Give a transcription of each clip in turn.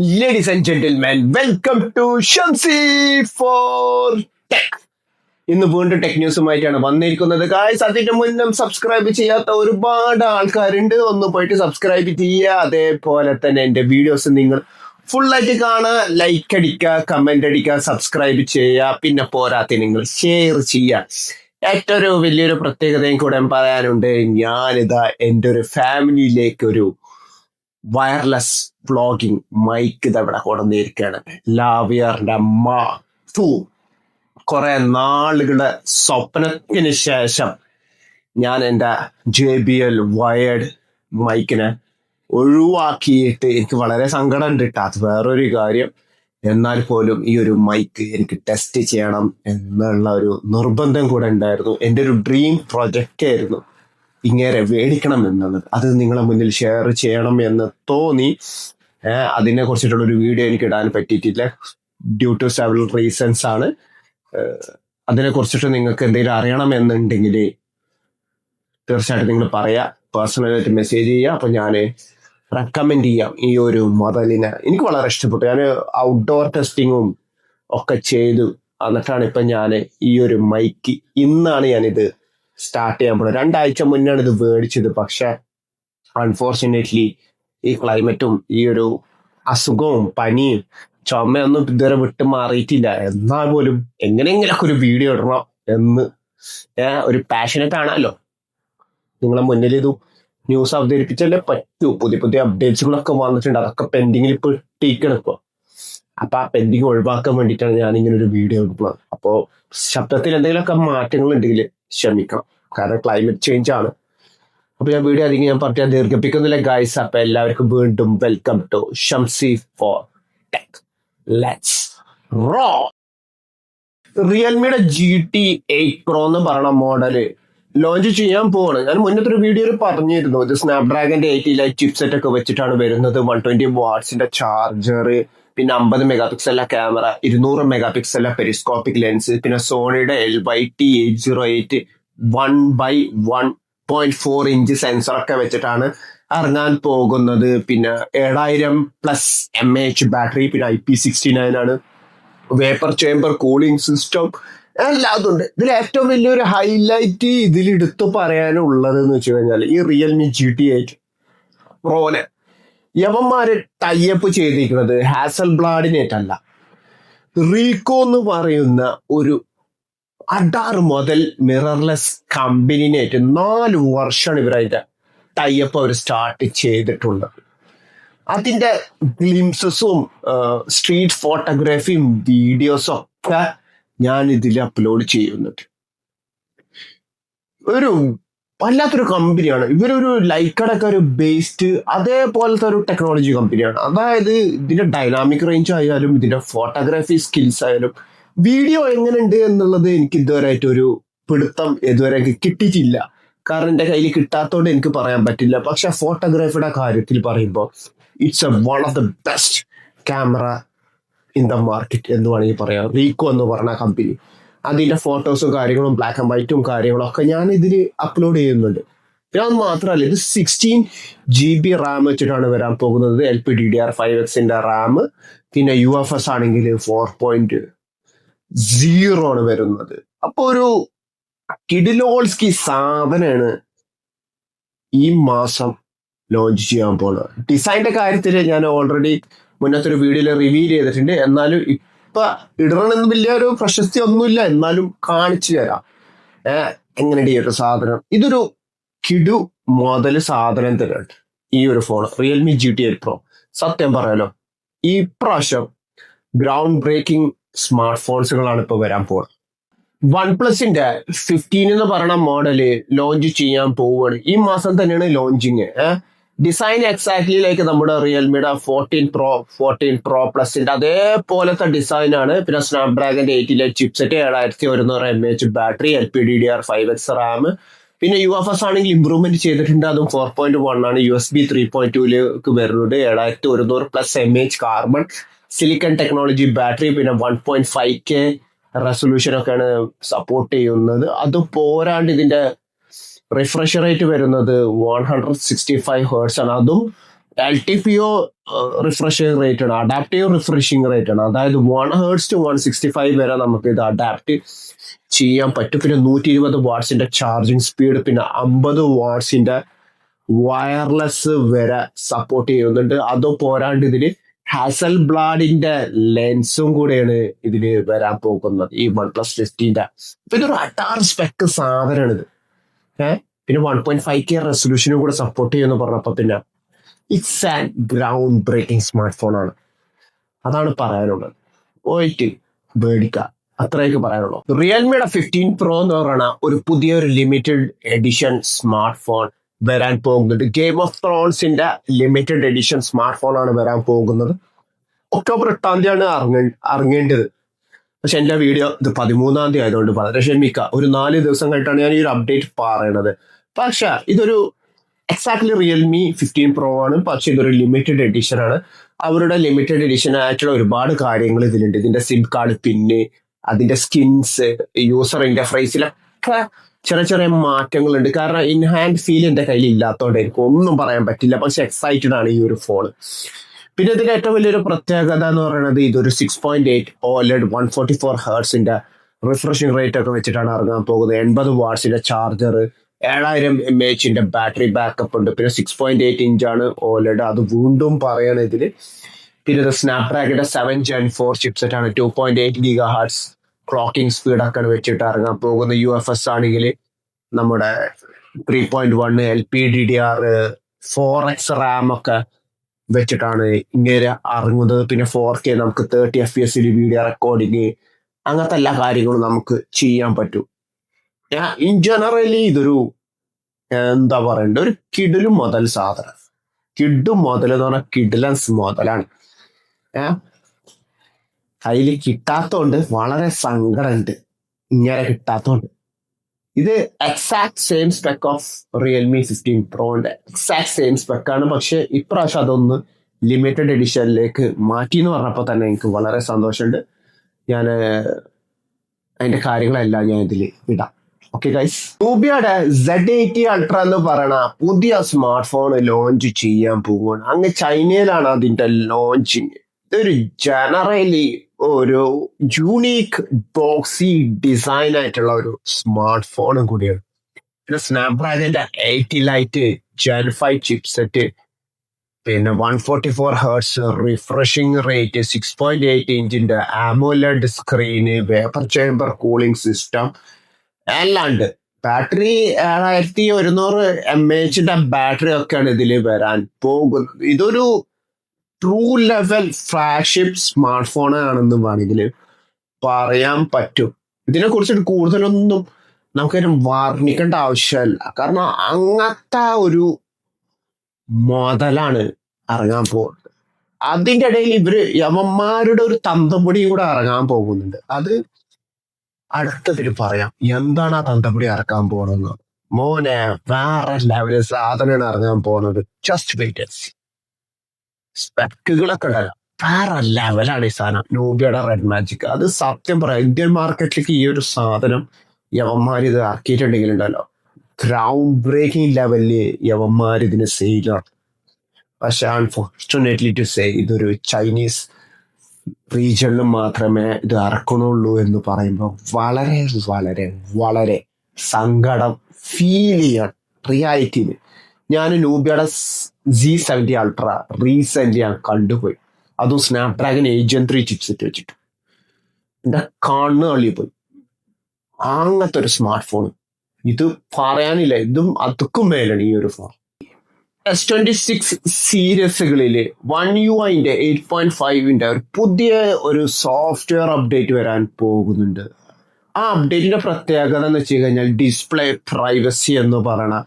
Ladies and gentlemen, welcome to Shamsi for Tech. ഇന്ന് വീണ്ടും tech ന്യൂസുമായിട്ടാണ് വന്നിരിക്കുന്നത്. ഗായ്സ്, അതിന്റെ മുന്നും സബ്സ്ക്രൈബ് ചെയ്യാത്ത ഒരുപാട് ആൾക്കാരുണ്ട്. ഒന്ന് പോയിട്ട് സബ്സ്ക്രൈബ് ചെയ്യുക. അതേപോലെ തന്നെ എൻ്റെ വീഡിയോസ് നിങ്ങൾ ഫുള്ളായിട്ട് കാണുക, ലൈക്ക് അടിക്കുക, കമന്റ് അടിക്കുക, സബ്സ്ക്രൈബ് ചെയ്യുക. പിന്നെ പോരാത്ത നിങ്ങൾ ഷെയർ ചെയ്യുക. ഏറ്റവും ഒരു വലിയൊരു പ്രത്യേകതയും കൂടെ പറയാനുണ്ട്. ഞാനിതാ എൻ്റെ ഒരു ഫാമിലിയിലേക്ക് ഒരു വയർലെസ് വ്ളോഗിങ് മൈക്ക് ഇതവിടെ കൊണ്ടുവന്നിരിക്കുകയാണ്. ലാവിയറിന്റെ അമ്മ കുറെ നാളുകളുടെ സ്വപ്നത്തിന് ശേഷം ഞാൻ എൻ്റെ JBL വയേർഡ് മൈക്കിനെ ഒഴിവാക്കിയിട്ട് എനിക്ക് വളരെ സങ്കടം ഉണ്ട് കേട്ടോ. അത് വേറൊരു കാര്യം. എന്നാൽ പോലും ഈ ഒരു മൈക്ക് എനിക്ക് ടെസ്റ്റ് ചെയ്യണം എന്നുള്ള ഒരു നിർബന്ധം കൂടെ ഉണ്ടായിരുന്നു. എൻ്റെ ഒരു ഡ്രീം പ്രൊജക്റ്റ് ആയിരുന്നു ഇങ്ങനെ മേടിക്കണം എന്നുള്ളത്. അത് നിങ്ങളെ മുന്നിൽ ഷെയർ ചെയ്യണം എന്ന് തോന്നി. അതിനെ കുറിച്ചിട്ടുള്ള ഒരു വീഡിയോ എനിക്ക് ഇടാൻ പറ്റിയിട്ടില്ല, ഡ്യൂ ടു സെവറൽ റീസൺസ് ആണ്. അതിനെ കുറിച്ചിട്ട് നിങ്ങൾക്ക് എന്തെങ്കിലും അറിയണം എന്നുണ്ടെങ്കിൽ തീർച്ചയായിട്ടും നിങ്ങൾ പറയാ, പേഴ്സണലായിട്ട് മെസ്സേജ് ചെയ്യുക. അപ്പൊ ഞാൻ റെക്കമെൻഡ് ചെയ്യാം ഈ ഒരു മുതലിനെ. എനിക്ക് വളരെ ഇഷ്ടപ്പെട്ടു. ഞാൻ ഔട്ട്ഡോർ ടെസ്റ്റിങ്ങും ഒക്കെ ചെയ്തു. എന്നിട്ടാണ് ഇപ്പൊ ഞാൻ ഈ ഒരു മൈക്ക് ഇന്നാണ് ഞാനിത് സ്റ്റാർട്ട് ചെയ്യാൻ പോകുന്നത്. 2 ആഴ്ച മുന്നാണ് ഇത് മേടിച്ചത്. പക്ഷെ അൺഫോർച്ചുനേറ്റ്ലി ഈ ക്ലൈമറ്റും ഈ ഒരു അസുഖവും പനിയും ചുമയൊന്നും ഇതുവരെ വിട്ട് മാറിയിട്ടില്ല. എന്നാൽ പോലും എങ്ങനെയെങ്കിലൊക്കെ ഒരു വീഡിയോ ഇടണം എന്ന് ഒരു പാഷനറ്റ് ആണല്ലോ. നിങ്ങളെ മുന്നിൽ ഇത് ന്യൂസ് അവതരിപ്പിച്ചല്ലേ പറ്റൂ. പുതിയ പുതിയ അപ്ഡേറ്റ്സുകളൊക്കെ വന്നിട്ടുണ്ട്. അതൊക്കെ പെൻഡിങ്ങിൽ ഇപ്പോൾ ഇട്ടിരിക്കണം ഇപ്പോൾ. അപ്പൊ ആ പെൻഡിങ് ഒഴിവാക്കാൻ വേണ്ടിയിട്ടാണ് ഞാൻ ഇങ്ങനെ ഒരു വീഡിയോ എടുക്കുന്നത്. അപ്പോൾ ശബ്ദത്തിൽ എന്തെങ്കിലുമൊക്കെ മാറ്റങ്ങൾ ഉണ്ടെങ്കിൽ ക്ഷമിക്കണം, കാരണം ക്ലൈമറ്റ് ചേഞ്ച് ആണ്. അപ്പൊ ഞാൻ വീഡിയോ അധികം ഞാൻ പറഞ്ഞാൽ ദീർഘിപ്പിക്കുന്നില്ല ഗൈസ്. അപ്പൊ എല്ലാവർക്കും വീണ്ടും welcome to Shamsi for tech. Let's roll. റിയൽമിയുടെ GT8 Pro എന്ന് പറയുന്ന മോഡല് ലോഞ്ച് ചെയ്യാൻ പോവാണ്. ഞാൻ മുന്നത്തെ ഒരു വീഡിയോയിൽ പറഞ്ഞിരുന്നു, ഇത് സ്നാപ്ഡ്രാഗന്റെ 80 ലൈറ്റ് ചിപ്സെറ്റ് ഒക്കെ വെച്ചിട്ടാണ് വരുന്നത്. 120 വാട്ട്സിന്റെ ചാർജർ, പിന്നെ 50 മെഗാ പിക്സലിലെ ക്യാമറ, 200 മെഗാ പിക്സലിലെ പെരിസ്കോപ്പിക് ലെൻസ്, പിന്നെ സോണിയുടെ LYT808 1/1.4 ഇഞ്ച് സെൻസർ ഒക്കെ വെച്ചിട്ടാണ് ഇറങ്ങാൻ പോകുന്നത്. പിന്നെ 7000+ mAh ബാറ്ററി, പിന്നെ IP69 ആണ്. വേപ്പർ ചേംബർ കൂളിംഗ് സിസ്റ്റം എല്ലാം ഉണ്ട്. ഇതിൽ ഏറ്റവും വലിയൊരു ഹൈലൈറ്റ് ഇതിൽ എടുത്തു പറയാനുള്ളത് എന്ന് വെച്ച് കഴിഞ്ഞാൽ ഈ റിയൽമി GT8 പ്രോനെ യവന്മാര് ടൈപ്പ് ചെയ്തിരിക്കുന്നത് ഹാസൽബ്ലാഡിനേറ്റല്ല, റീക്കോ എന്ന് പറയുന്ന ഒരു അഡാറ് മുതൽ മിറർലെസ് കമ്പനിനേറ്റ് 4 വർഷമാണ് ഇവരായിട്ട് ടൈപ്പ് അവർ സ്റ്റാർട്ട് ചെയ്തിട്ടുള്ളത്. അതിന്റെ ഗ്ലിംസസും സ്ട്രീറ്റ് ഫോട്ടോഗ്രാഫിയും വീഡിയോസും ഒക്കെ ഞാൻ ഇതിൽ അപ്ലോഡ് ചെയ്യുന്നുണ്ട്. ഒരു വല്ലാത്തൊരു കമ്പനിയാണ് ഇവരൊരു ലൈക്കടൊക്കെ ഒരു ബേസ്ഡ് അതേപോലത്തെ ഒരു ടെക്നോളജി കമ്പനിയാണ്. അതായത് ഇതിന്റെ ഡൈനാമിക് റേഞ്ച് ആയാലും ഇതിന്റെ ഫോട്ടോഗ്രാഫി സ്കിൽസ് ആയാലും വീഡിയോ എങ്ങനെയുണ്ട് എന്നുള്ളത് എനിക്ക് ഇതുവരെയായിട്ട് ഒരു പിടുത്തം ഇതുവരെ കിട്ടിയിട്ടില്ല. കാരണം എൻ്റെ കയ്യിൽ കിട്ടാത്തതുകൊണ്ട് എനിക്ക് പറയാൻ പറ്റില്ല. പക്ഷെ ഫോട്ടോഗ്രാഫിയുടെ കാര്യത്തിൽ പറയുമ്പോൾ it's one of the best camera in the market എന്ന് വേണമെങ്കിൽ പറയാം. റീക്കോ എന്ന് പറഞ്ഞ കമ്പനി, അതിന്റെ ഫോട്ടോസും കാര്യങ്ങളും ബ്ലാക്ക് ആൻഡ് വൈറ്റും കാര്യങ്ങളും ഒക്കെ ഞാൻ ഇതിൽ അപ്ലോഡ് ചെയ്യുന്നുണ്ട്. പിന്നെ അത് മാത്രമല്ല, ഇത് 16 GB റാം വെച്ചിട്ടാണ് വരാൻ പോകുന്നത്. LPDDR5Xന്റെ റാം, പിന്നെ UFS ആണെങ്കിൽ 4.0 ആണ് വരുന്നത്. അപ്പൊ ഒരു കിഡിലോൾസ്കി സാധനമാണ് ഈ മാസം ലോഞ്ച് ചെയ്യാൻ പോകുന്നത്. ഡിസൈനിന്റെ കാര്യത്തിൽ ഞാൻ ഓൾറെഡി മുന്നത്തെ ഒരു വീഡിയോയിൽ റിവീൽ ചെയ്തിട്ടുണ്ട്. എന്നാലും ഇപ്പൊ ഇടണമെന്ന് വലിയൊരു പ്രശസ്തി ഒന്നുമില്ല, എന്നാലും കാണിച്ചു തരാം എങ്ങനെയുണ്ട് ഈ ഒരു സാധനം. ഇതൊരു കിടു മുതൽ സാധനം തന്നെയുണ്ട് ഈ ഒരു ഫോൺ, റിയൽമി GT8 Pro. സത്യം പറയാലോ, ഈ പ്രാവശ്യം ഗ്രൗണ്ട് ബ്രേക്കിംഗ് സ്മാർട്ട് ഫോൺസുകളാണ് ഇപ്പൊ വരാൻ പോകുന്നത്. OnePlusന്റെ 15 എന്ന് പറയുന്ന മോഡല് ലോഞ്ച് ചെയ്യാൻ പോവുകയാണ്. ഈ മാസം തന്നെയാണ് ലോഞ്ചിങ്. ഡിസൈൻ എക്സാക്ട്ലി ലൈക്ക് നമ്മുടെ റിയൽമിയുടെ 14 Pro പ്ലസിന്റെ അതേപോലത്തെ ഡിസൈനാണ്. പിന്നെ സ്നാപ്ഡ്രാഗന്റെ 80 light chipset, 7100 mAh battery, LPDDR5X Ram, പിന്നെ UFS ആണെങ്കിൽ ഇംപ്രൂവ്മെന്റ് ചെയ്തിട്ടുണ്ട്. അതും 4.1 ആണ്. USB 3.2ലേക്ക് വരുന്നുണ്ട്. 7100+ mAh carbon silicon technology battery, പിന്നെ 1.5K റെസൊല്യൂഷൻ ഒക്കെയാണ് സപ്പോർട്ട് ചെയ്യുന്നത്. അത് പോരാണ്ട് ഇതിന്റെ റിഫ്രഷ് റേറ്റ് വരുന്നത് 165 Hz ആണ്. അതും LTPO റിഫ്രഷിംഗ് റേറ്റ് ആണ്, അഡാപ്റ്റീവ് റിഫ്രഷിംഗ് റേറ്റ് ആണ്. അതായത് 1 Hz to 165 വരെ നമുക്ക് ഇത് അഡാപ്റ്റ് ചെയ്യാൻ പറ്റും. പിന്നെ 120 വാട്ട്സിന്റെ ചാർജിങ് സ്പീഡ്, പിന്നെ 50 വാട്ട്സിന്റെ വയർലെസ് വരെ സപ്പോർട്ട് ചെയ്യുന്നുണ്ട്. അതും പോരാണ്ട് ഇതിന് ഹാസൽ ബ്ലാഡിന്റെ ലെൻസും കൂടെയാണ് ഇതിന് വരാൻ പോകുന്നത് ഈ OnePlus 15. അപ്പൊ ഇതൊരു അട്ടാറ് സ്പെക്ക് സാധനമാണ് ഇത്. പിന്നെ 1.5K റെസൊല്യൂഷനും കൂടെ സപ്പോർട്ട് ചെയ്യുമെന്ന് പറഞ്ഞപ്പോ പിന്നെ it's an ground breaking smart phone ആണ്. അതാണ് പറയാനുള്ളത്. പോയിട്ട് മേടിക്കുക, അത്രയൊക്കെ പറയാനുള്ളൂ. റിയൽമിയുടെ 15 Pro എന്ന് പറയുന്ന ഒരു പുതിയൊരു ലിമിറ്റഡ് എഡിഷൻ സ്മാർട്ട് ഫോൺ വരാൻ പോകുന്നുണ്ട്. ഗെയിം ഓഫ് ത്രോൺസിന്റെ ലിമിറ്റഡ് എഡിഷൻ സ്മാർട്ട് ഫോൺ ആണ് വരാൻ പോകുന്നത്. ഒക്ടോബർ 8 ഇറങ്ങേണ്ടത്. പക്ഷെ എന്റെ വീഡിയോ ഇത് 13 ആയതുകൊണ്ട് വളരെ ക്ഷമിക്കുക. ഒരു 4 ദിവസം കഴിഞ്ഞിട്ടാണ് ഞാൻ ഈ ഒരു അപ്ഡേറ്റ് പറയണത്. പക്ഷെ ഇതൊരു എക്സാക്ട്ലി റിയൽമി 15 Pro ആണ്. പക്ഷെ ഇതൊരു ലിമിറ്റഡ് എഡിഷൻ ആണ്. അവരുടെ ലിമിറ്റഡ് എഡിഷൻ ആയിട്ടുള്ള ഒരുപാട് കാര്യങ്ങൾ ഇതിലുണ്ട്. ഇതിന്റെ സിം കാർഡ് പിന്ന്, അതിന്റെ സ്കിൻസ്, യൂസർ ഇന്റർഫേസിലൊക്കെ ചെറിയ ചെറിയ മാറ്റങ്ങളുണ്ട്. കാരണം ഇൻ ഹാൻഡ് ഫീൽ എന്റെ കയ്യിൽ ഇല്ലാത്തതുകൊണ്ട് എനിക്ക് ഒന്നും പറയാൻ പറ്റില്ല. പക്ഷെ എക്സൈറ്റഡ് ആണ് ഈ ഒരു ഫോൺ. പിന്നെ ഇതിന്റെ ഏറ്റവും വലിയൊരു പ്രത്യേകത എന്ന് പറയുന്നത് ഇതൊരു 6.8 OLED 144 Hz റിഫ്രഷിംഗ് റേറ്റ് ഒക്കെ വെച്ചിട്ടാണ് ഇറങ്ങാൻ പോകുന്നത്. 80 വാട്ട്സിന്റെ ചാർജർ, 7000 mAh ബാറ്ററി ബാക്കപ്പ് ഉണ്ട്. പിന്നെ 6.8 ഇഞ്ചാണ് OLED. അത് വീണ്ടും പറയണം ഇതില്. പിന്നെ ഇത് സ്നാപ്ഡ്രാഗന്റെ 7 Gen 4 ചിപ്സെറ്റ് ആണ്. 2.8 GHz ക്ലോക്കിംഗ് സ്പീഡ് ഒക്കെ വെച്ചിട്ട് ഇറങ്ങാൻ പോകുന്ന. UFS ആണെങ്കിൽ നമ്മുടെ 3.1 LPDDR4X റാം ഒക്കെ വെച്ചിട്ടാണ് ഇങ്ങനെ ഇറങ്ങുന്നത്. പിന്നെ 4K നമുക്ക് 30 FPS വീഡിയോ റെക്കോർഡിങ്, അങ്ങനത്തെ എല്ലാ കാര്യങ്ങളും നമുക്ക് ചെയ്യാൻ പറ്റും. ഇൻ ജനറലി ഇതൊരു എന്താ പറയണ്ട, ഒരു കിടിലും മുതൽ സാധനം. കിഡും മുതൽ എന്ന് പറഞ്ഞാൽ കിഡിലൻസ് മുതലാണ്. കയ്യിൽ കിട്ടാത്തോണ്ട് വളരെ സങ്കടമുണ്ട്, ഇങ്ങനെ കിട്ടാത്തോണ്ട്. ഇത് exact same spec of Realme 15 പ്രോന്റെ എക്സാക്ട് സെയിം സ്പെക്കാണ്. പക്ഷെ ഇപ്രാവശ്യം അതൊന്ന് ലിമിറ്റഡ് എഡിഷനിലേക്ക് മാറ്റി എന്ന് പറഞ്ഞപ്പോൾ തന്നെ എനിക്ക് വളരെ സന്തോഷമുണ്ട്. ഞാൻ അതിന്റെ കാര്യങ്ങളെല്ലാം ഞാൻ ഇതിൽ ഇടാം. ഓക്കെ ഗൈസ്, നൂബിയയുടെ Z80 Ultra എന്ന് പറയുന്ന പുതിയ സ്മാർട്ട് ഫോൺ ലോഞ്ച് ചെയ്യാൻ പോവുകയാണ്. അങ്ങ് ചൈനയിലാണ് അതിന്റെ ലോഞ്ചിങ്. ഇതൊരു ജനറലി ഒരു യൂണീക്ക് ബോക്സി ഡിസൈൻ ആയിട്ടുള്ള ഒരു സ്മാർട്ട് ഫോണും കൂടിയാണ്. പിന്നെ സ്നാപ്ഡ്രാഗന്റെ 80 Lite Gen 5 ചിപ്സെറ്റ്, പിന്നെ 144 Hz refreshing rate, 6.8 ഇഞ്ചിന്റെ AMOLED screen, vapour chamber cooling system എല്ലാം ഉണ്ട്. ബാറ്ററി 7100 mAh ബാറ്ററി ഒക്കെയാണ് ഇതിൽ വരാൻ പോകുന്നത്. ഇതൊരു true level flagship smart phone ആണെന്ന് വേണമെങ്കിൽ പറയാൻ പറ്റും. ഇതിനെ കുറിച്ചിട്ട് കൂടുതലൊന്നും നമുക്കതിന് വർണ്ണിക്കേണ്ട ആവശ്യമില്ല. കാരണം അങ്ങനത്തെ ഒരു മുതലാണ് ഇറങ്ങാൻ പോകുന്നത്. അതിൻ്റെ ഇടയിൽ ഇവര് യവന്മാരുടെ ഒരു തന്തപ്പൊടിയും കൂടെ ഇറങ്ങാൻ പോകുന്നുണ്ട്. അത് അടുത്തതിൽ പറയാം എന്താണ് ആ തന്തപ്പൊടി ഇറക്കാൻ പോകുന്നത്. മോനെ വേറെ ലെവല് സാധനമാണ് ഇറങ്ങാൻ പോകുന്നത്. Just wait and see. സ്പെക്കുകളൊക്കെ ഉണ്ടല്ലോ, വേറെ ലെവലാണ് ഈ സാധനം. നൂബിയുടെ റെഡ് മാജിക്. അത് സത്യം പറയാം, ഇന്ത്യൻ മാർക്കറ്റിലേക്ക് ഈ ഒരു സാധനം യവന്മാർ ഇത് ഇറക്കിയിട്ടുണ്ടെങ്കിൽ ഉണ്ടല്ലോ, ഗ്രൗണ്ട് ബ്രേക്കിംഗ് ലെവലില് യവന്മാർ ഇതിന് സെയിലാണ്. പക്ഷെ അൺഫോർച്ചുനേറ്റ്ലി ടു സേ ഇതൊരു ചൈനീസ് റീജിയണിൽ മാത്രമേ ഇത് ഇറക്കണുള്ളൂ എന്ന് പറയുമ്പോൾ വളരെ വളരെ വളരെ സങ്കടം ഫീൽ ചെയ്യാണ് റിയാലിറ്റിയിൽ. ഞാൻ നൂബിയുടെ Z70 Ultra റീസെന്റ് ഞാൻ കണ്ടുപോയി. അതും സ്നാപ്ഡ്രാഗൺ 8 Gen 3 ചിപ്സെറ്റ് വെച്ചിട്ട് എന്റെ കണ്ണ് തള്ളിപ്പോയി. അങ്ങനത്തെ ഒരു സ്മാർട്ട് ഫോൺ ഇത് പറയാനില്ല. ഇതും അതുക്കും മേലാണ് ഈ ഒരു ഫോൺ. S26 സീരീസുകളില് One UI 8.5 ഒരു പുതിയ ഒരു സോഫ്റ്റ്വെയർ അപ്ഡേറ്റ് വരാൻ പോകുന്നുണ്ട്. ആ അപ്ഡേറ്റിന്റെ പ്രത്യേകത എന്ന് വെച്ച് കഴിഞ്ഞാൽ ഡിസ്പ്ലേ പ്രൈവസി എന്ന് പറയുന്ന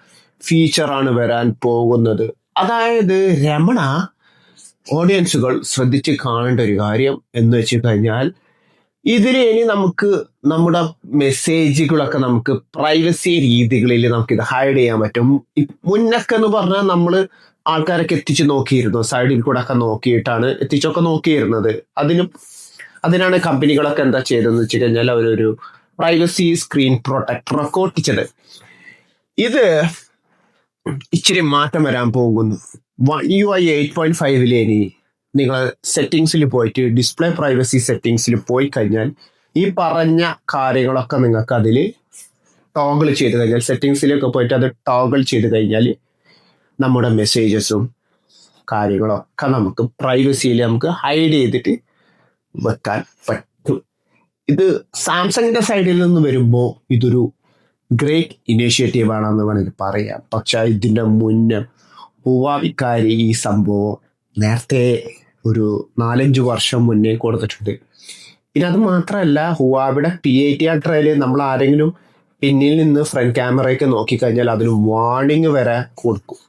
ഫീച്ചറാണ് വരാൻ പോകുന്നത്. അതായത് രമണ ഓഡിയൻസുകൾ ശ്രദ്ധിച്ച് കാണേണ്ട ഒരു കാര്യം എന്ന് വെച്ച് കഴിഞ്ഞാൽ, ഇതിൽ ഇനി നമുക്ക് നമ്മുടെ മെസ്സേജുകളൊക്കെ നമുക്ക് പ്രൈവസി രീതികളിൽ നമുക്ക് ഇത് ഹൈഡ് ചെയ്യാൻ പറ്റും. മുന്നൊക്കെ എന്ന് പറഞ്ഞാൽ നമ്മൾ ആൾക്കാരൊക്കെ എത്തിച്ച് നോക്കിയിരുന്നു, സൈഡിൽ കൂടെ ഒക്കെ നോക്കിയിട്ടാണ് എത്തിച്ചൊക്കെ നോക്കിയിരുന്നത്. അതിനാണ് കമ്പനികളൊക്കെ എന്താ ചെയ്തതെന്ന് വെച്ച് കഴിഞ്ഞാൽ അവരൊരു പ്രൈവസി സ്ക്രീൻ പ്രൊട്ടക്ടറൊക്കെ ഒട്ടിച്ചത്. ഇത് ഇച്ചിരി മാറ്റം വരാൻ പോകുന്നു. UI 8.5 ഇനി നിങ്ങൾ സെറ്റിങ്സിൽ പോയിട്ട് ഡിസ്പ്ലേ പ്രൈവസി സെറ്റിങ്സിൽ പോയി കഴിഞ്ഞാൽ ഈ പറഞ്ഞ കാര്യങ്ങളൊക്കെ നിങ്ങൾക്ക് അതിൽ ടോഗിൾ ചെയ്ത് കഴിഞ്ഞാൽ, സെറ്റിങ്സിലൊക്കെ പോയിട്ട് അത് ടോഗിൾ ചെയ്ത് കഴിഞ്ഞാൽ നമ്മുടെ മെസ്സേജസും കാര്യങ്ങളൊക്കെ നമുക്ക് പ്രൈവസിയിൽ നമുക്ക് ഹൈഡ് ചെയ്തിട്ട് വെക്കാൻ പറ്റും. ഇത് സാംസങ്ങിന്റെ സൈഡിൽ നിന്ന് വരുമ്പോൾ ഇതൊരു ഗ്രേറ്റ് ഇനീഷ്യേറ്റീവ് ആണെന്ന് വേണമെങ്കിൽ പറയാം. പക്ഷെ ഇതിന്റെ മുന്നേ ഹുവാവിക്കാർ ഈ സംഭവം നേരത്തെ ഒരു 4-5 വർഷം മുന്നേ കൊടുത്തിട്ടുണ്ട്. പിന്നെ അത് മാത്രമല്ല, ഹുവാവിയുടെ P80 അൾട്രയിൽ നമ്മൾ ആരെങ്കിലും പിന്നിൽ നിന്ന് ഫ്രണ്ട് ക്യാമറയൊക്കെ നോക്കിക്കഴിഞ്ഞാൽ അതിന് വാർണിംഗ് വരെ കൊടുക്കും.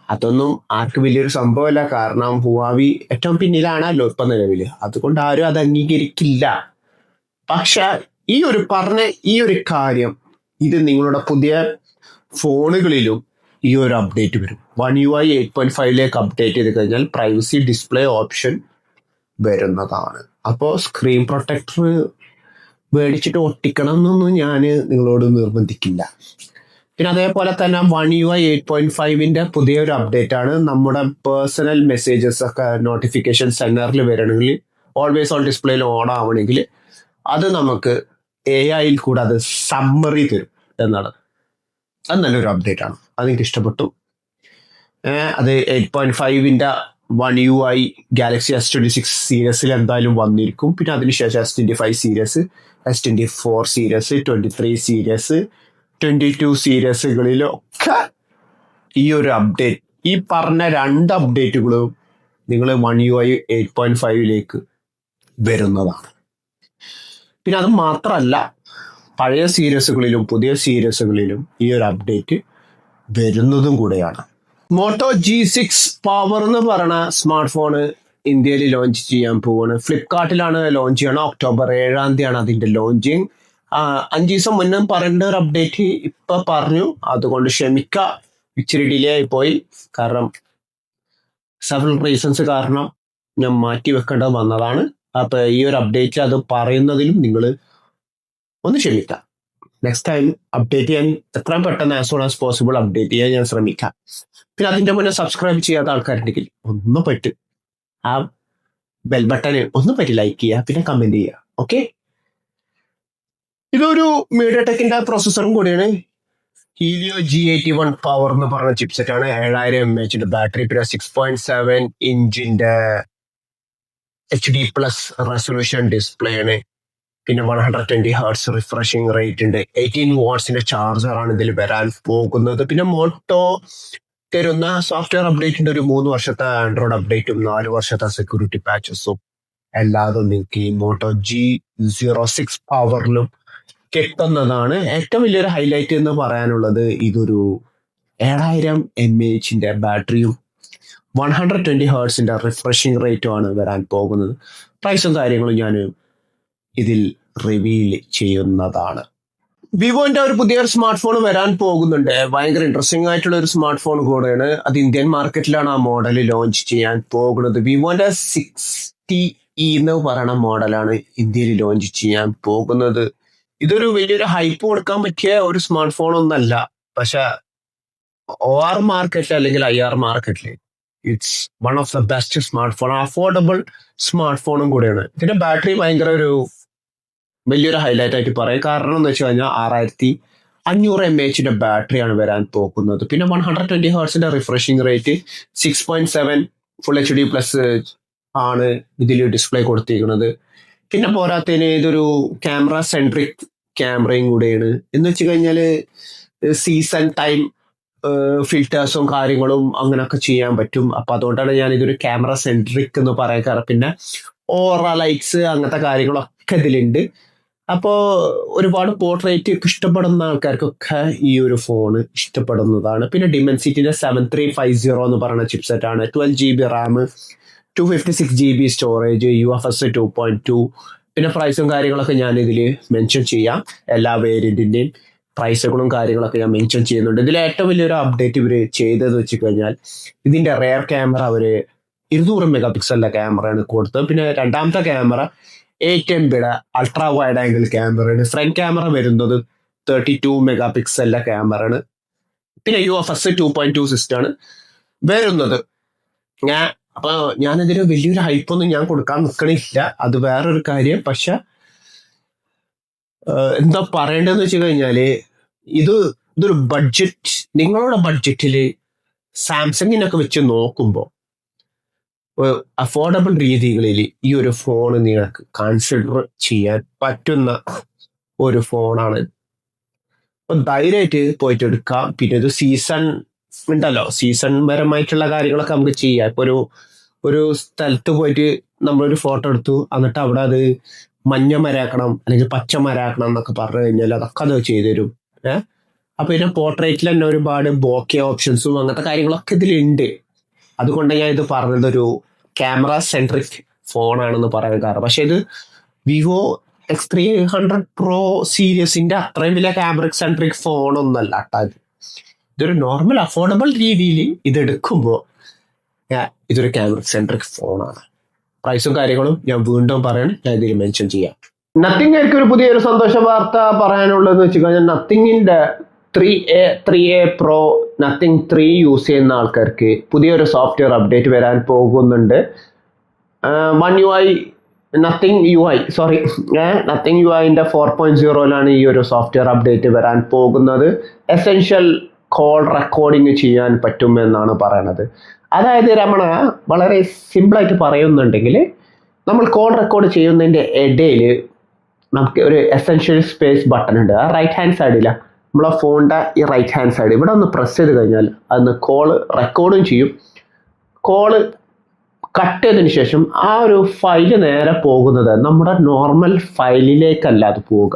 അതൊന്നും ആർക്ക് വലിയൊരു സംഭവമല്ല, കാരണം ഹുവാവി ഏറ്റവും പിന്നിലാണല്ലോ ഇപ്പം നിലവിൽ. അതുകൊണ്ട് ആരും അത് അംഗീകരിക്കില്ല. പക്ഷെ ഈ ഒരു കാര്യം ഇത് നിങ്ങളുടെ പുതിയ ഫോണുകളിലും ഈ ഒരു അപ്ഡേറ്റ് വരും. One UI 8.5 അപ്ഡേറ്റ് ചെയ്ത് കഴിഞ്ഞാൽ പ്രൈവസി ഡിസ്പ്ലേ ഓപ്ഷൻ വരുന്നതാണ്. അപ്പോൾ സ്ക്രീൻ പ്രൊട്ടക്ടർ മേടിച്ചിട്ട് ഒട്ടിക്കണം എന്നൊന്നും ഞാൻ നിങ്ങളോട് നിർബന്ധിക്കില്ല. പിന്നെ അതേപോലെ തന്നെ One UI 8.5 പുതിയൊരു അപ്ഡേറ്റ് ആണ്. നമ്മുടെ പേഴ്സണൽ മെസ്സേജസ് ഒക്കെ നോട്ടിഫിക്കേഷൻ സെന്ററിൽ വരണമെങ്കിൽ, ഓൾവേസ് ഓൺ ഡിസ്പ്ലേയിൽ ഓൺ ആവണമെങ്കിൽ അത് നമുക്ക് AI കൂടെ അത് സമ്മറി തരും എന്നാണ്. അത് നല്ലൊരു അപ്ഡേറ്റ് ആണ്, അതെനിക്ക് ഇഷ്ടപ്പെട്ടു. അത് 8.5 One UI ഗാലക്സി S26 സീരീസിൽ എന്തായാലും വന്നിരിക്കും. പിന്നെ അതിനുശേഷം S25 series, S24 series, 23 series, 22 സീരീസുകളിലൊക്കെ ഈ ഒരു അപ്ഡേറ്റ്, ഈ പറഞ്ഞ 2 അപ്ഡേറ്റുകളും നിങ്ങൾ One UI 8.5 വരുന്നതാണ്. പിന്നെ അത് മാത്രമല്ല, പഴയ സീരീസുകളിലും പുതിയ സീരീസുകളിലും ഈ ഒരു അപ്ഡേറ്റ് വരുന്നതും കൂടെയാണ്. മോട്ടോ G6 പവർ എന്ന് പറയുന്ന സ്മാർട്ട് ഫോണ് ഇന്ത്യയിൽ ലോഞ്ച് ചെയ്യാൻ പോവാണ്. ഫ്ലിപ്കാർട്ടിലാണ് ലോഞ്ച് ചെയ്യണം. October 7 അതിന്റെ ലോഞ്ചിങ്. 5 ദിവസം മുന്നേ പറയേണ്ട ഒരു അപ്ഡേറ്റ് ഇപ്പൊ പറഞ്ഞു, അതുകൊണ്ട് ക്ഷമിക്ക, ഇച്ചിരി ഡിലേ ആയി പോയി. കാരണം സെവറൽ റീസൺസ് കാരണം ഞാൻ മാറ്റി വെക്കേണ്ടത് വന്നതാണ്. അപ്പൊ ഈ ഒരു അപ്ഡേറ്റ് അത് പറയുന്നതിലും നിങ്ങൾ ഒന്ന് ക്ഷമിക്കാം. നെക്സ്റ്റ് ടൈം അപ്ഡേറ്റ് ചെയ്യാൻ എത്രയും പെട്ടെന്ന് as soon as possible update ചെയ്യാൻ ഞാൻ ശ്രമിക്കാം. പിന്നെ അതിന്റെ മുന്നേ സബ്സ്ക്രൈബ് ചെയ്യാത്ത ആൾക്കാരുണ്ടെങ്കിൽ ഒന്ന് പറ്റി ആ ബെൽ ബട്ടൺ ഒന്ന് പറ്റി ലൈക്ക് ചെയ്യുക, പിന്നെ കമന്റ് ചെയ്യുക. ഓക്കെ, ഇതൊരു മീഡിയടെക്കിന്റെ പ്രോസസ്സറും കൂടിയാണ്. ഹീലിയോ G81 പവർ എന്ന് പറഞ്ഞ ചിപ്സെറ്റ് ആണ്. 7000 mAh ബാറ്ററി, പിന്നെ 6.7 ഇഞ്ചിന്റെ HD+ റെസൊല്യൂഷൻ ഡിസ്പ്ലേ ആണ്. പിന്നെ 120 Hz റിഫ്രഷിംഗ് റേറ്റ് ഉണ്ട്. 18 wattsന്റെ ചാർജർ ആണ് ഇതിൽ വരാൻ പോകുന്നത്. പിന്നെ മോട്ടോ തരുന്ന സോഫ്റ്റ്വെയർ അപ്ഡേറ്റിന്റെ ഒരു 3 വർഷത്തെ ആൻഡ്രോയിഡ് അപ്ഡേറ്റും 4 വർഷത്തെ സെക്യൂരിറ്റി പാച്ചസും എല്ലാതും നിങ്ങൾക്ക് ഈ മോട്ടോ G06 പവറിലും കിട്ടുന്നതാണ്. ഏറ്റവും വലിയൊരു ഹൈലൈറ്റ് എന്ന് പറയാനുള്ളത്, ഇതൊരു 7000 mAh ബാറ്ററിയും 120 Hz റിഫ്രഷിംഗ് റേറ്റും ആണ് വരാൻ പോകുന്നത്. പ്രൈസും കാര്യങ്ങളും ഞാൻ ഇതിൽ റിവീൽ ചെയ്യുന്നതാണ്. വിവോന്റെ ഒരു പുതിയൊരു സ്മാർട്ട് ഫോൺ വരാൻ പോകുന്നുണ്ട്. ഭയങ്കര ഇൻട്രസ്റ്റിംഗ് ആയിട്ടുള്ള ഒരു സ്മാർട്ട് ഫോൺ കൂടെയാണ്. അത് ഇന്ത്യൻ മാർക്കറ്റിലാണ് ആ മോഡൽ ലോഞ്ച് ചെയ്യാൻ പോകുന്നത്. വിവോന്റെ 60E എന്ന് പറയുന്ന മോഡലാണ് ഇന്ത്യയിൽ ലോഞ്ച് ചെയ്യാൻ പോകുന്നത്. ഇതൊരു വലിയൊരു ഹൈപ്പ് കൊടുക്കാൻ പറ്റിയ ഒരു സ്മാർട്ട് ഫോൺ ഒന്നല്ല, പക്ഷെ OR മാർക്കറ്റിൽ അല്ലെങ്കിൽ IR മാർക്കറ്റിൽ it's one of the best smart phone, affordable smart ഫോണും കൂടെയാണ്. ഇതിന്റെ ബാറ്ററി ഭയങ്കര ഒരു വലിയൊരു ഹൈലൈറ്റ് ആയിട്ട് പറയും. കാരണം എന്ന് വെച്ച് കഴിഞ്ഞാൽ 6500 mAh ബാറ്ററിയാണ് വരാൻ പോകുന്നത്. പിന്നെ 120 Hz refreshing rate, 6.7 full HD+ ആണ് ഇതിൽ ഡിസ്പ്ലേ കൊടുത്തിരിക്കുന്നത്. പിന്നെ പോരാത്തതിന് ഇതൊരു ക്യാമറ സെൻട്രിക് ക്യാമറയും കൂടെയാണ്. എന്ന് വെച്ച് കഴിഞ്ഞാൽ സീസൺ ടൈം ഫിൽറ്റേഴ്സും കാര്യങ്ങളും അങ്ങനെയൊക്കെ ചെയ്യാൻ പറ്റും. അപ്പൊ അതുകൊണ്ടാണ് ഞാൻ ഇതൊരു ക്യാമറ സെൻട്രിക് എന്ന് പറയാറ്. പിന്നെ ഓറ ലൈറ്റ്സ് അങ്ങനത്തെ കാര്യങ്ങളൊക്കെ ഇതിലുണ്ട്. അപ്പോൾ ഒരുപാട് പോർട്രേറ്റ് ഇഷ്ടപ്പെടുന്ന ആൾക്കാർക്കൊക്കെ ഈ ഒരു ഫോൺ ഇഷ്ടപ്പെടുന്നതാണ്. പിന്നെ ഡിമെൻസിറ്റിന്റെ 7350 എന്ന് പറയുന്ന ചിപ്സെറ്റ് ആണ്. 12 GB Ram, 256 GB storage, UFS 2.2. പിന്നെ പ്രൈസും കാര്യങ്ങളൊക്കെ ഞാൻ ഇതിൽ മെൻഷൻ ചെയ്യാം. എല്ലാ വേരിയന്റിന്റെയും പ്രൈസുകളും കാര്യങ്ങളൊക്കെ ഞാൻ മെൻഷൻ ചെയ്യുന്നുണ്ട്. ഇതിൽ ഏറ്റവും വലിയൊരു അപ്ഡേറ്റ് ഇവർ ചെയ്തത് വെച്ച് കഴിഞ്ഞാൽ, ഇതിന്റെ റെയർ ക്യാമറ അവർ 200 മെഗാപിക്സലിന്റെ ക്യാമറയാണ് കൊടുത്തത്. പിന്നെ രണ്ടാമത്തെ camera 8MP ultra wide angle ക്യാമറയാണ്. ഫ്രണ്ട് ക്യാമറ വരുന്നത് 32 മെഗാപിക്സലിന്റെ ക്യാമറയാണ്. പിന്നെ UFS 2.2 സിസ്റ്റം ആണ്. വരുന്നത്. ഞാൻ അപ്പൊ ഞാനതിന് വലിയൊരു ഹൈപ്പൊന്നും ഞാൻ കൊടുക്കാൻ നിൽക്കണില്ല, അത് വേറൊരു കാര്യം. പക്ഷെ എന്താ പറയേണ്ടതെന്ന് വെച്ച് കഴിഞ്ഞാല് ഇതൊരു ബഡ്ജറ്റ്, നിങ്ങളുടെ ബഡ്ജറ്റില് സാംസങ്ങിനൊക്കെ വെച്ച് നോക്കുമ്പോൾ അഫോർഡബിൾ രീതികളിൽ ഈ ഒരു ഫോൺ നിങ്ങൾക്ക് കൺസിഡർ ചെയ്യാൻ പറ്റുന്ന ഒരു ഫോണാണ്. അപ്പൊ ധൈര്യമായിട്ട് പോയിട്ട് എടുക്കാം. പിന്നെ ഇത് സീസൺ ഉണ്ടല്ലോ, സീസൺ പരമായിട്ടുള്ള കാര്യങ്ങളൊക്കെ നമുക്ക് ചെയ്യാം. ഇപ്പൊ ഒരു സ്ഥലത്ത് പോയിട്ട് നമ്മളൊരു ഫോട്ടോ എടുത്തു, എന്നിട്ട് അവിടെ അത് മഞ്ഞ മരാക്കണം അല്ലെങ്കിൽ പച്ച മരാക്കണം എന്നൊക്കെ പറഞ്ഞു കഴിഞ്ഞാൽ അതൊക്കെ അത് ചെയ്തുതരും. അപ്പൊ ഇതിന്റെ പോർട്രേറ്റിൽ തന്നെ ഒരുപാട് ബോക്കെ ഓപ്ഷൻസും അങ്ങനത്തെ കാര്യങ്ങളൊക്കെ ഇതിലുണ്ട്. അതുകൊണ്ട് ഞാൻ ഇത് പറഞ്ഞത് ഒരു ക്യാമറ സെൻട്രിക് ഫോണാണെന്ന് പറയാൻ കാരണം. പക്ഷെ ഇത് വിവോ X300 Pro സീരീസിന്റെ അത്രയും വലിയ ക്യാമറ സെൻട്രിക് ഫോണൊന്നല്ല കേട്ടോ. ഇതൊരു നോർമൽ അഫോർഡബിൾ രീതിയിൽ ഇതെടുക്കുമ്പോൾ ഇതൊരു ക്യാമറ സെൻട്രിക് ഫോണാണ്. പ്രൈസും കാര്യങ്ങളും ഞാൻ വീണ്ടും പറയണം, ഞാൻ ഇതിൽ മെൻഷൻ ചെയ്യാം. നത്തിങ് എനിക്ക് ഒരു പുതിയൊരു സന്തോഷ വാർത്ത പറയാനുള്ളത് വെച്ച് കഴിഞ്ഞാൽ നത്തിങ്ങിന്റെ 3A Pro നത്തിങ് 3 യൂസ് ചെയ്യുന്ന ആൾക്കാർക്ക് പുതിയൊരു സോഫ്റ്റ്വെയർ അപ്ഡേറ്റ് വരാൻ പോകുന്നുണ്ട്. നത്തിങ് യുഐന്റെ 4.0 ഈ ഒരു സോഫ്റ്റ്വെയർ അപ്ഡേറ്റ് വരാൻ പോകുന്നത്. എസെൻഷ്യൽ കോൾ റെക്കോർഡിങ് ചെയ്യാൻ പറ്റുമെന്നാണ് പറയണത്. അതായത് രമണ വളരെ സിമ്പിളായിട്ട് പറയുന്നുണ്ടെങ്കിൽ, നമ്മൾ കോൾ റെക്കോർഡ് ചെയ്യുന്നതിൻ്റെ ഇടയിൽ നമുക്ക് ഒരു എസെൻഷ്യൽ സ്പേസ് ബട്ടൺ ഉണ്ട്. ആ റൈറ്റ് ഹാൻഡ് സൈഡിലാണ് നമ്മളെ ഫോണിൻ്റെ ഈ റൈറ്റ് ഹാൻഡ് സൈഡ് ഇവിടെ ഒന്ന് പ്രസ് ചെയ്ത് കഴിഞ്ഞാൽ അന്ന് കോള് റെക്കോർഡും ചെയ്യും. കോള് കട്ട് ചെയ്തതിന് ശേഷം ആ ഒരു ഫയല് നേരെ പോകുന്നത് നമ്മുടെ നോർമൽ ഫയലിലേക്കല്ല അത് പോവുക.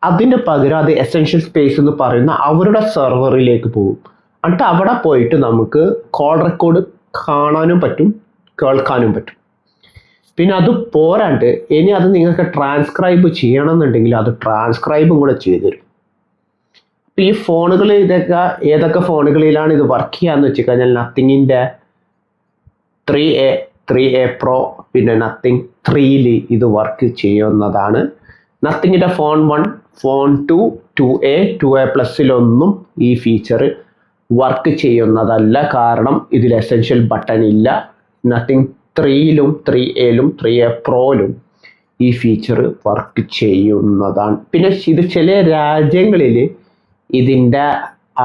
അതിന് പകരം അത് എസെൻഷ്യൽ സ്പേസ് എന്ന് പറയുന്ന അവരുടെ സെർവറിലേക്ക് പോകും. എന്നിട്ട് അവിടെ പോയിട്ട് നമുക്ക് കോൾ റെക്കോർഡ് കാണാനും പറ്റും, കേൾക്കാനും പറ്റും. പിന്നെ അത് പോരാണ്ട് ഇനി അത് നിങ്ങൾക്ക് ട്രാൻസ്ക്രൈബ് ചെയ്യണമെന്നുണ്ടെങ്കിൽ അത് ട്രാൻസ്ക്രൈബും കൂടെ ചെയ്തു തരും. ഈ ഫോണുകൾ ഏതൊക്കെ ഫോണുകളിലാണ് ഇത് വർക്ക് ചെയ്യാന്ന് വെച്ച് കഴിഞ്ഞാൽ നത്തിങ്ങിന്റെ 3A Pro പിന്നെ നത്തിങ് 3 ഇത് വർക്ക് ചെയ്യുന്നതാണ്. നത്തിങ്ങിന്റെ ഫോൺ 1, ഫോൺ 2, 2A, 2A പ്ലസിലൊന്നും ഈ ഫീച്ചർ വർക്ക് ചെയ്യുന്നതല്ല. കാരണം ഇതിൽ എസെൻഷ്യൽ ബട്ടൺ ഇല്ല. നത്തിങ് 3ലും 3Aലും 3A Proയിലും ഈ ഫീച്ചർ വർക്ക് ചെയ്യുന്നതാണ്. പിന്നെ ഇത് ചില രാജ്യങ്ങളിൽ ഇതിൻ്റെ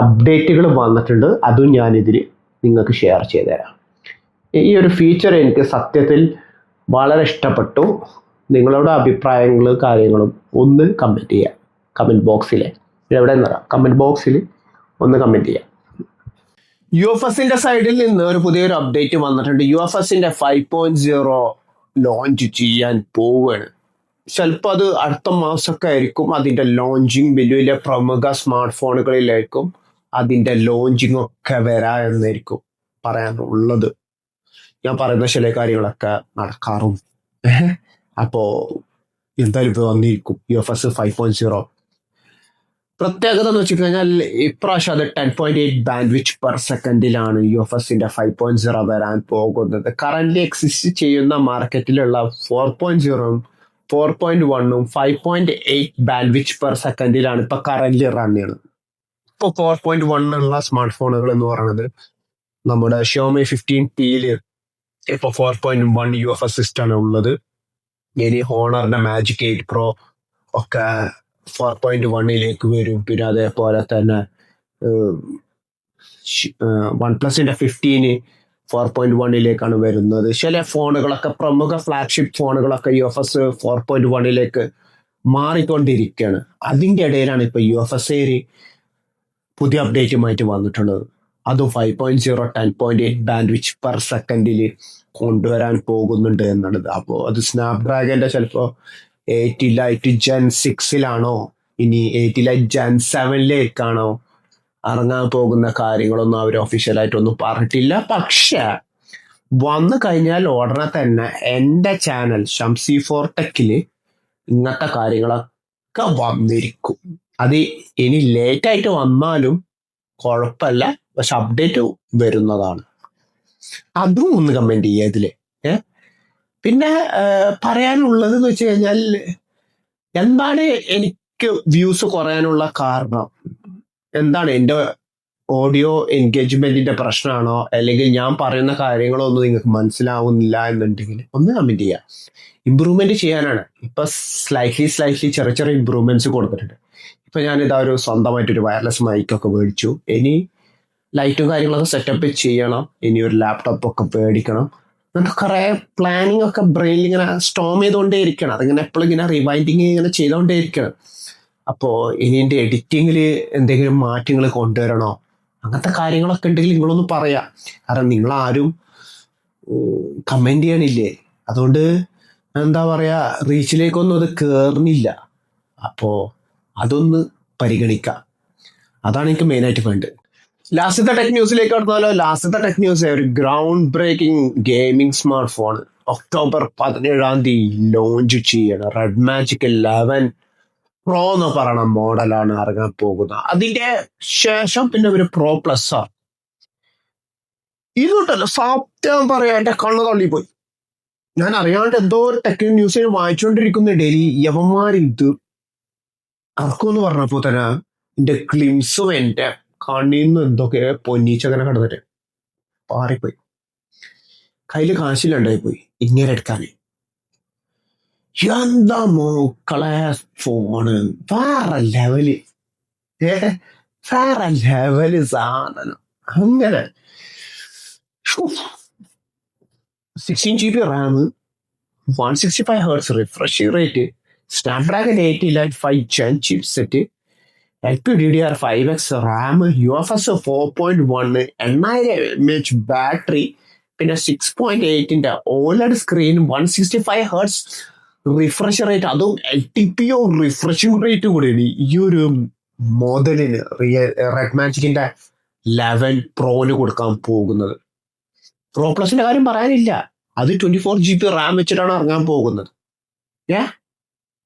അപ്ഡേറ്റുകൾ വന്നിട്ടുണ്ട്, അതും ഞാനിതിൽ നിങ്ങൾക്ക് ഷെയർ ചെയ്തുതരാം. ഈ ഒരു ഫീച്ചർ എനിക്ക് സത്യത്തിൽ വളരെ ഇഷ്ടപ്പെട്ടു. നിങ്ങളുടെ അഭിപ്രായങ്ങളും കാര്യങ്ങളും ഒന്ന് കമൻറ്റ് ചെയ്യാം കമൻറ്റ് ബോക്സിൽ. എവിടെ നിന്നറിയാം, കമൻറ്റ് ബോക്സിൽ ഒന്ന് കമൻറ്റ് ചെയ്യാം. UFSന്റെ സൈഡിൽ നിന്ന് ഒരു പുതിയൊരു അപ്ഡേറ്റ് വന്നിട്ടുണ്ട്. UFSന്റെ 5.0 ലോഞ്ച് ചെയ്യാൻ പോവുകയാണ്. ചിലപ്പോൾ അത് അടുത്ത മാസമൊക്കെ ആയിരിക്കും അതിൻ്റെ ലോഞ്ചിങ്. വലിയ വലിയ പ്രമുഖ സ്മാർട്ട് ഫോണുകളിലായിരിക്കും അതിൻ്റെ ലോഞ്ചിങ് ഒക്കെ വരാ എന്നായിരിക്കും പറയാനുള്ളത്. ഞാൻ പറയുന്ന ചില കാര്യങ്ങളൊക്കെ നടക്കാറും. അപ്പോൾ എന്തായാലും ഇപ്പോൾ വന്നിരിക്കും UFS 5.0. പ്രത്യേകത എന്ന് വെച്ച് കഴിഞ്ഞാൽ ഇപ്രാവശ്യം അത് 10.8 ബാൻഡ്വിഡ്ത്ത് പെർ സെക്കൻഡിലാണ് UFSന്റെ 5.0 വരാൻ പോകുന്നത്. കറന്റ് എക്സിസ്റ്റ് ചെയ്യുന്ന മാർക്കറ്റിലുള്ള 4.0ഉം 4.1ഉം 5.8 ബാൻഡ്വിഡ്ത്ത് പെർ സെക്കൻഡിലാണ് ഇപ്പൊ കറന്റ് റൺ ചെയ്യുന്നത്. ഇപ്പോൾ 4.1 ഉള്ള സ്മാർട്ട് ഫോണുകൾ എന്ന് പറയുന്നത് നമ്മുടെ Xiaomi 15T ഇപ്പോൾ 4.1 UFS സിസ്റ്റമാണ് ഉള്ളത്. ഇനി ഹോണറിന്റെ Magic 8 Pro ഒക്കെ 4.1ലേക്ക് വരും. പിന്നെ അതേപോലെ തന്നെ OnePlusന്റെ 15 4.1ലേക്കാണ് വരുന്നത്. ചില ഫോണുകളൊക്കെ പ്രമുഖ ഫ്ലാഗ്ഷിപ്പ് ഫോണുകളൊക്കെ UFS 4.1ലേക്ക് മാറിക്കൊണ്ടിരിക്കുകയാണ്. അതിൻ്റെ ഇടയിലാണ് ഇപ്പൊ UFS പുതിയ അപ്ഡേറ്റുമായിട്ട് വന്നിട്ടുള്ളത്. അതും 5.0 10.8 ബാൻഡ്വിഡ്ത്ത് പെർ സെക്കൻഡിൽ കൊണ്ടുവരാൻ പോകുന്നുണ്ട് എന്നുള്ളത്. അപ്പോൾ അത് സ്നാപ്ഡ്രാഗന്റെ ചിലപ്പോൾ 8 Lite Gen 6ലാണോ ഇനി 8 Lite Gen 7ലേക്കാണോ ഇറങ്ങാൻ പോകുന്ന കാര്യങ്ങളൊന്നും അവർ ഒഫീഷ്യലായിട്ടൊന്നും പറഞ്ഞിട്ടില്ല. പക്ഷെ വന്നു കഴിഞ്ഞാൽ ഉടനെ തന്നെ എൻ്റെ ചാനൽ ഷംസി ഫോർടെക്കില് ഇങ്ങനത്തെ കാര്യങ്ങളൊക്കെ വന്നിരിക്കും. അത് ഇനി ലേറ്റായിട്ട് വന്നാലും കുഴപ്പമില്ല, പക്ഷെ അപ്ഡേറ്റ് വരുന്നതാണ്. അതും ഒന്ന് കമന്റ് ചെയ്യുക ഇതില്. പിന്നെ പറയാനുള്ളത് എന്ന് വെച്ച് കഴിഞ്ഞാൽ, എന്താണ് എനിക്ക് വ്യൂസ് കുറയാനുള്ള കാരണം, എന്താണ് എൻ്റെ ഓഡിയോ എൻഗേജ്മെന്റിന്റെ പ്രശ്നമാണോ, അല്ലെങ്കിൽ ഞാൻ പറയുന്ന കാര്യങ്ങളൊന്നും നിങ്ങൾക്ക് മനസ്സിലാവുന്നില്ല എന്നുണ്ടെങ്കിൽ ഒന്ന് കമന്റ് ചെയ്യുക. ഇമ്പ്രൂവ്മെന്റ് ചെയ്യാനാണ്. ഇപ്പൊ സ്ലൈറ്റ്ലി ചെറിയ ചെറിയ ഇമ്പ്രൂവ്മെന്റ്സ് കൊടുത്തിട്ടുണ്ട്. ഇപ്പൊ ഞാനിതാ ഒരു സ്വന്തമായിട്ടൊരു വയർലെസ് മൈക്കൊക്കെ മേടിച്ചു. ഇനി ലൈറ്റും കാര്യങ്ങളൊക്കെ സെറ്റപ്പ് ചെയ്യണം. ഇനി ഒരു ലാപ്ടോപ്പ് ഒക്കെ മേടിക്കണം. അങ്ങനെ കുറെ പ്ലാനിങ് ഒക്കെ ബ്രെയിനിൽ ഇങ്ങനെ സ്റ്റോം ചെയ്തുകൊണ്ടേ ഇരിക്കണം. അതിങ്ങനെ എപ്പോഴും ഇങ്ങനെ റിവൈൻഡിങ് ഇങ്ങനെ ചെയ്തുകൊണ്ടേ ഇരിക്കണം. അപ്പോ ഇനി എൻ്റെ എഡിറ്റിങ്ങിൽ എന്തെങ്കിലും മാറ്റങ്ങൾ കൊണ്ടുവരണോ, അങ്ങനത്തെ കാര്യങ്ങളൊക്കെ ഉണ്ടെങ്കിൽ നിങ്ങളൊന്ന് പറയാ. കാരണം നിങ്ങളാരും കമന്റ് ചെയ്യണില്ലേ, അതുകൊണ്ട് എന്താ പറയാ, റീച്ചിലേക്കൊന്നും അത് കേറുന്നില്ല. അപ്പോ അതൊന്ന് പരിഗണിക്കാം. അതാണ് എനിക്ക് മെയിനായിട്ട് വേണ്ടത്. ലാസ്റ്റത്തെ ടെക് ന്യൂസിലേക്ക് കടന്നാലോ? ലാസ്റ്റത്തെ ടെക് ന്യൂസ് ഒരു ground breaking gaming smart phone October 17 launch ചെയ്യണം. റെഡ് മാജിക് 11 പ്രോ എന്ന് പറയുന്ന മോഡലാണ് ഇറങ്ങാൻ പോകുന്നത്. അതിന്റെ ശേഷം പിന്നെ ഒരു പ്രോ പ്ലസ് ആണ്. ഇതുണ്ടല്ലോ, സത്യം പറയാ, എന്റെ കണ്ണ് തള്ളിപ്പോയി. ഞാൻ അറിയാണ്ട് എന്തോ ഒരു ടെക് ന്യൂസിന് വായിച്ചുകൊണ്ടിരിക്കുന്ന ഡെയിലി യവന്മാർ ഇത് ഇറക്കുമെന്ന് പറഞ്ഞപ്പോ തന്നെ എന്റെ ക്ലിംസും എന്റെ കണ്ണീന്ന് എന്തൊക്കെ പൊന്നീച്ചങ്ങനെ കിടന്നിട്ട് പാറിപ്പോയി. കയ്യില് കാശിലുണ്ടായി പോയി ഇങ്ങനെ എടുക്കാന്. എന്താ മോക്കളെ ഫോണ്, വേറെ ലെവല്, വേറെ ലെവല് സാധനം. അങ്ങനെ 16 GB Ram, 165 Hz refresh rate, Snapdragon 895 Gen chipset, LPDDR5X Ram, UFS 4.1, 8000 mAh battery, പിന്നെ 6.8 OLED screen, 165 Hz refresh rate, അതും LTPO റിഫ്രഷിംഗ് റേറ്റ് കൂടിയാണ് ഈ ഒരു മോഡലിന് റെഡ് മാജിക്കിന്റെ 11 പ്രോന് കൊടുക്കാൻ പോകുന്നത്. പ്രോ പ്ലസിന്റെ കാര്യം പറയാനില്ല, അത് 24 GB റാം വെച്ചിട്ടാണ് ഇറങ്ങാൻ പോകുന്നത്.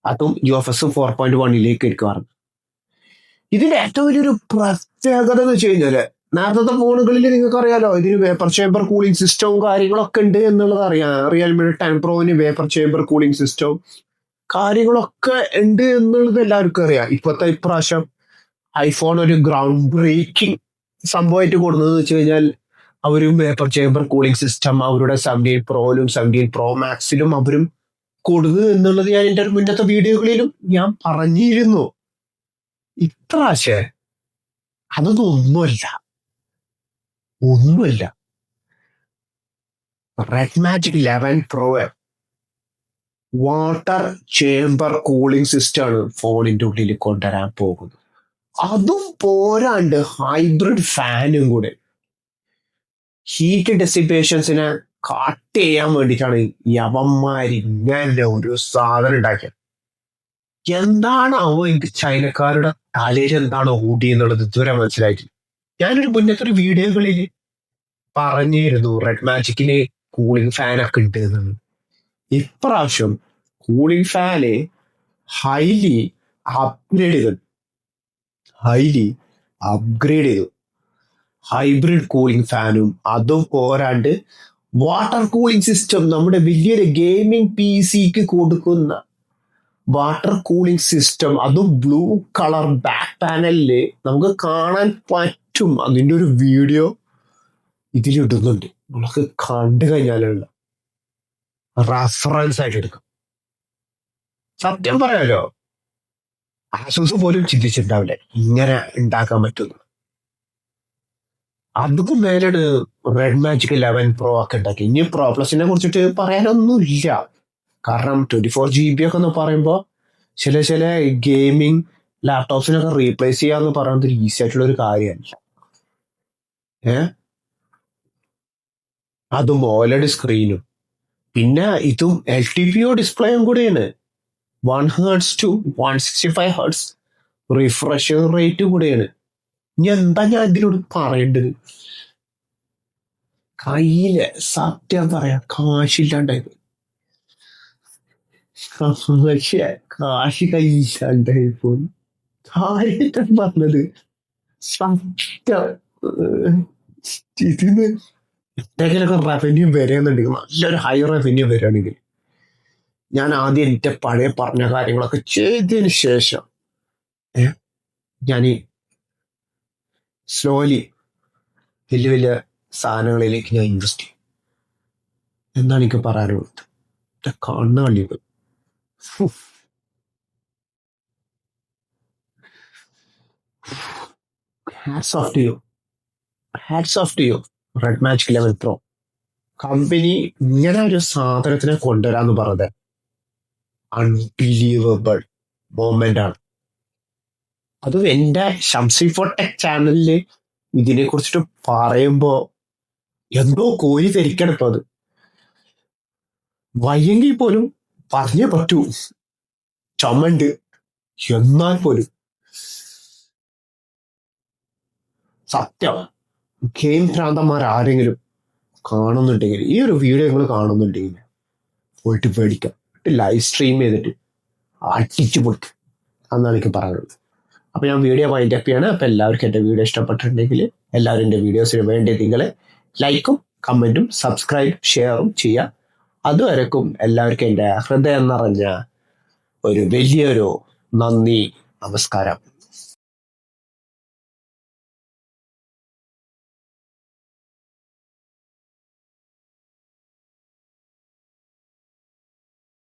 അതും UFS 4.1 എടുക്കാറ്. ഇതിന്റെ ഏറ്റവും വലിയൊരു പ്രത്യേകത എന്ന് വെച്ച് കഴിഞ്ഞാല്, നേരത്തെ ഫോണുകളിൽ നിങ്ങൾക്ക് അറിയാലോ, ഇതിന് വേപ്പർ ചേമ്പർ കൂളിംഗ് സിസ്റ്റവും കാര്യങ്ങളൊക്കെ ഉണ്ട് എന്നുള്ളത് അറിയാം. റിയൽമി 10 പ്രോന് വേപ്പർ ചേമ്പർ കൂളിംഗ് സിസ്റ്റവും കാര്യങ്ങളൊക്കെ ഉണ്ട് എന്നുള്ളത് എല്ലാവർക്കും അറിയാം. ഇപ്രാവശ്യം ഐഫോൺ ഒരു ഗ്രൗണ്ട് ബ്രേക്കിംഗ് സംഭവമായിട്ട് കൊടുക്കുന്നത് വെച്ച് കഴിഞ്ഞാൽ, അവരും വേപ്പർ ചേമ്പർ കൂളിംഗ് സിസ്റ്റം അവരുടെ 17 പ്രോയിലും 17 പ്രോ മാക്സിലും അവരും കൊടുത്തു എന്നുള്ളത് ഞാൻ എൻ്റെ മുന്നത്തെ വീഡിയോകളിലും ഞാൻ പറഞ്ഞിരുന്നു. ഇപ്രാവശ്യം അതൊന്നും ഒന്നുമില്ല. Red magic 11 pro water chamber cooling system ആണ് ഫോണിന്റെ ഉള്ളിൽ കൊണ്ടുവരാൻ പോകുന്നത്. അതും പോരാണ്ട് ഹൈബ്രിഡ് ഫാനും കൂടെ. ഹീറ്റ് ഡെസിപ്പേഷൻസിനെ കട്ട് ചെയ്യാൻ വേണ്ടിയിട്ടാണ് യവന്മാര് ഇങ്ങനെ ഒരു സാധനം ഉണ്ടാക്കിയത്. എന്താണാവോ എനിക്ക് ചൈനക്കാരുടെ തലയിൽ എന്താണ് ഓടി എന്നുള്ളത് ഇതുവരെ മനസ്സിലായിട്ടില്ല. ഞാനൊരു മുന്നത്തെ ഒരു വീഡിയോകളിൽ പറഞ്ഞിരുന്നു റെഡ് മാജിക്കിന് കൂളിംഗ് ഫാനൊക്കെ ഉണ്ട് എന്നുള്ളത്. ഇപ്രാവശ്യം കൂളിംഗ് ഫാന് ഹൈലി അപ്ഗ്രേഡ് ചെയ്തു. ഹൈബ്രിഡ് കൂളിംഗ് ഫാനും, അതും പോരാണ്ട് വാട്ടർ കൂളിംഗ് സിസ്റ്റം, നമ്മുടെ വലിയൊരു ഗെയിമിംഗ് PC കൊടുക്കുന്ന വാട്ടർ കൂളിംഗ് സിസ്റ്റം, അതും ബ്ലൂ കളർ ബാക്ക് പാനലില് നമുക്ക് കാണാൻ പറ്റും. അതിൻ്റെ ഒരു വീഡിയോ ഇതിലിടുന്നുണ്ട്. നമുക്ക് കണ്ടു കഴിഞ്ഞാലുള്ള റെഫറൻസ് ആയിട്ട് എടുക്കാം. സത്യം പറയാലോ, ആസൂസ് പോലും ചിന്തിച്ചിട്ടുണ്ടാവില്ല ഇങ്ങനെ ഉണ്ടാക്കാൻ പറ്റുന്നു. അതും മേലാണ് റെഡ് മാജിക് 11 പ്രോ ഒക്കെ ഉണ്ടാക്കി. ഇനി പ്രോ പ്ലസിനെ കുറിച്ചിട്ട് പറയാനൊന്നുമില്ല. കാരണം 24 GB ഒക്കെ എന്ന് പറയുമ്പോൾ ചില ഗെയിമിംഗ് ലാപ്ടോപ്സിനൊക്കെ റീപ്ലേസ് ചെയ്യാന്ന് പറയുന്നത് ഈസി ആയിട്ടുള്ള ഒരു കാര്യമല്ല. അതും OLED സ്ക്രീനും, പിന്നെ ഇതും LTPO ഡിസ്പ്ലേയും കൂടിയാണ്. 1 Hz to 165 Hz refresh rate കൂടിയാണ്. ഇനി എന്താ ഞാൻ ഇതിനോട് പറയേണ്ടത്? കയ്യില് സത്യം പറയാം കാശില്ലാണ്ടായി. കാശ് കയ്യില്ലാണ്ടായി പോയി. കാര്യം പറഞ്ഞത് സത്യം. ഇതിന് എന്തെങ്കിലുമൊക്കെ റവന്യൂ വരെയെന്നുണ്ടെങ്കിൽ, നല്ലൊരു ഹൈ റവന്യൂ വരികയാണെങ്കിൽ, ഞാൻ ആദ്യം എൻ്റെ പഴയ പറഞ്ഞ കാര്യങ്ങളൊക്കെ ചെയ്തതിന് ശേഷം ഞാൻ സ്ലോലി വലിയ വലിയ സാധനങ്ങളിലേക്ക് ഞാൻ ഇൻവെസ്റ്റ് ചെയ്യും എന്നാണ് എനിക്ക് പറയാനുള്ളത്. കണ്ണ് കള്ളിയത്. Hats off to you, hats off to you red magic 11 Pro. Company ഇങ്ങനെ ഒരു സാധനത്തിനെ കൊണ്ടുവരാന്ന് പറഞ്ഞത് അൺബിലീവബിൾ മൊമെന്റ് ആണ്. അതും എന്റെ ഷംസി4 ടെക് ചാനലില് ഇതിനെ കുറിച്ചിട്ട് പറയുമ്പോ എന്തോ കോരി ധരിക്കണം ഇപ്പൊ. അത് വയ്യെങ്കിൽ പോലും പറഞ്ഞേ പറ്റൂ. ചുമണ്ട് എന്നാൽ പോലും സത്യം. ഗെയിം ഭ്രാന്തന്മാർ ആരെങ്കിലും കാണുന്നുണ്ടെങ്കിൽ, ഈ ഒരു വീഡിയോ നിങ്ങൾ കാണുന്നുണ്ടെങ്കിൽ പോയിട്ട് പേടിക്കാം, ലൈവ് സ്ട്രീം ചെയ്തിട്ട് അടിച്ചു പൊളിക്കും എന്നാണ് എനിക്ക് പറയാനുള്ളത്. അപ്പൊ ഞാൻ വീഡിയോ വൈൻഡ് അപ്പ് ചെയ്യാണ്. അപ്പൊ എല്ലാവർക്കും എൻ്റെ വീഡിയോ ഇഷ്ടപ്പെട്ടിട്ടുണ്ടെങ്കിൽ എല്ലാവരും എൻ്റെ വീഡിയോസിന് വേണ്ടി നിങ്ങൾ ലൈക്കും കമന്റും സബ്സ്ക്രൈബും ഷെയറും ചെയ്യുക. അതുവരെക്കും എല്ലാവർക്കും എൻ്റെ ഹൃദയം നിറഞ്ഞ ഒരു വലിയൊരു നന്ദി, നമസ്കാരം.